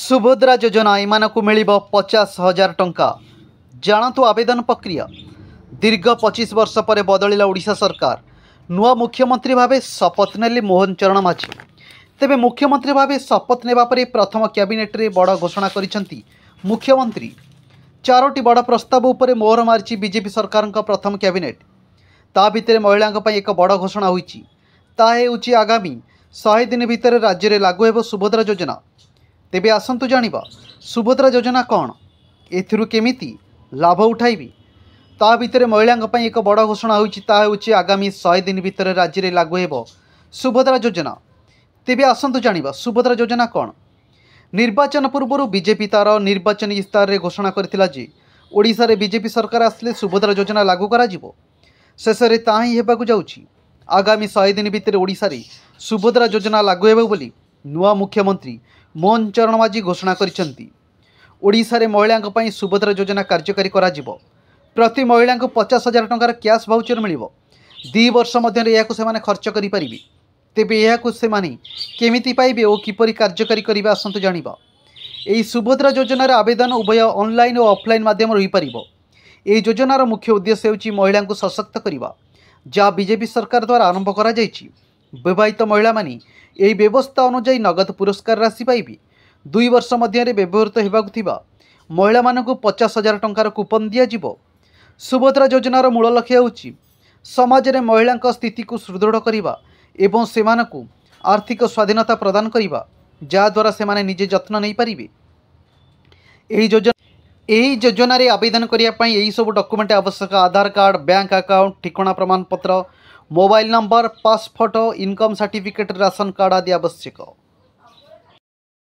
सुभद्रा योजना एमानकु मिलिबो 50,000 टंका। जानतु आवेदन प्रक्रिया। दीर्घ 25 वर्ष पर बदलिला ओडिशा सरकार। नुआ मुख्यमंत्री भावे शपथ नेले मोहन चरण माझी। तेबे मुख्यमंत्री भावे शपथ नेबा परे प्रथम कैबिनेट रे बड़ घोषणा करिसंती मुख्यमंत्री। चारोटी बड़ प्रस्ताव उपरे मोहर मारिछि बीजेपी सरकार प्रथम कैबिनेट। ता भितर महिलांक पई एक बड़ घोषणा होईछि। ता हेउछि आगामी 100 दिन भितर राज्य रे लागू हेबो सुभद्रा योजना। तेबे आसंतु जानिबा सुभद्रा योजना कौन, एथिरु केमिति लाभ उठाइबी। ता भितर महिलांक पई एक बड़ घोषणा होईछि। ता हेउछि आगामी 100 दिन भितर राज्य रे लागू हेबो सुभद्रा योजना। तेबे आसंतु जानिबा सुभद्रा योजना कौन। निर्वाचन पूर्व बीजेपी तार निर्वाचन इस्तार रे घोषणा करथिला जे ओडिशा रे बीजेपी सरकार आसले सुभद्रा योजना लागू करा जिवो। शेष रे ता ही हेबाकु जाउछि। आगामी 100 दिन भितर ओडिशा रे सुभद्रा योजना लागू हेबो बोली नुआ मुख्यमंत्री मोहन चरण माझी घोषणा करिसंती। ओडिशा रे महिलांक पई सुभद्रा योजना कार्यकारी करा जिवो। प्रति महिलांक 50,000 टंकार कैश भाउचर मिलिबो। 2 वर्ष मध्य एहाकु सेमाने खर्च करि परिबे। तेबे एहाकु सेमाने केमिति पाइबे ओ किपरि कार्यकारी करिबा आसंतु जानिबा। एही सुभद्रा योजनार आवेदन उभय ऑनलाइन और ऑफलाइन माध्यम रही पारिबो। एही योजनार मुख्य उद्देश्य हेउछि महिलांकु सशक्त करिबा, जा बीजेपी सरकार द्वारा आरंभ करा जायछि। विवाहित महिला माने एही व्यवस्था अनुसार नगद पुरस्कार राशि पाइबे। 2 वर्ष मध्य व्यवहृत हेबाकु थिबा महिला मानकु 50,000 टंकार कूपन दिया जिवो। सुभद्रा योजनार मूल लक्ष्य हेउछि समाज रे महिलांक स्थिति को सुदृढ़ करिबा एवं सेमानकु आर्थिक स्वाधीनता प्रदान करिबा, जा द्वारा सेमाने निजे जत्न नै परिबे। एही योजना रे आवेदन करिया पई एही सब डॉक्यूमेंट आवश्यक। आधार कार्ड, बैंक अकाउंट, ठिकाना प्रमाण पत्र, mobile number, pass photo, income certificate, ration card आदि आवश्यक।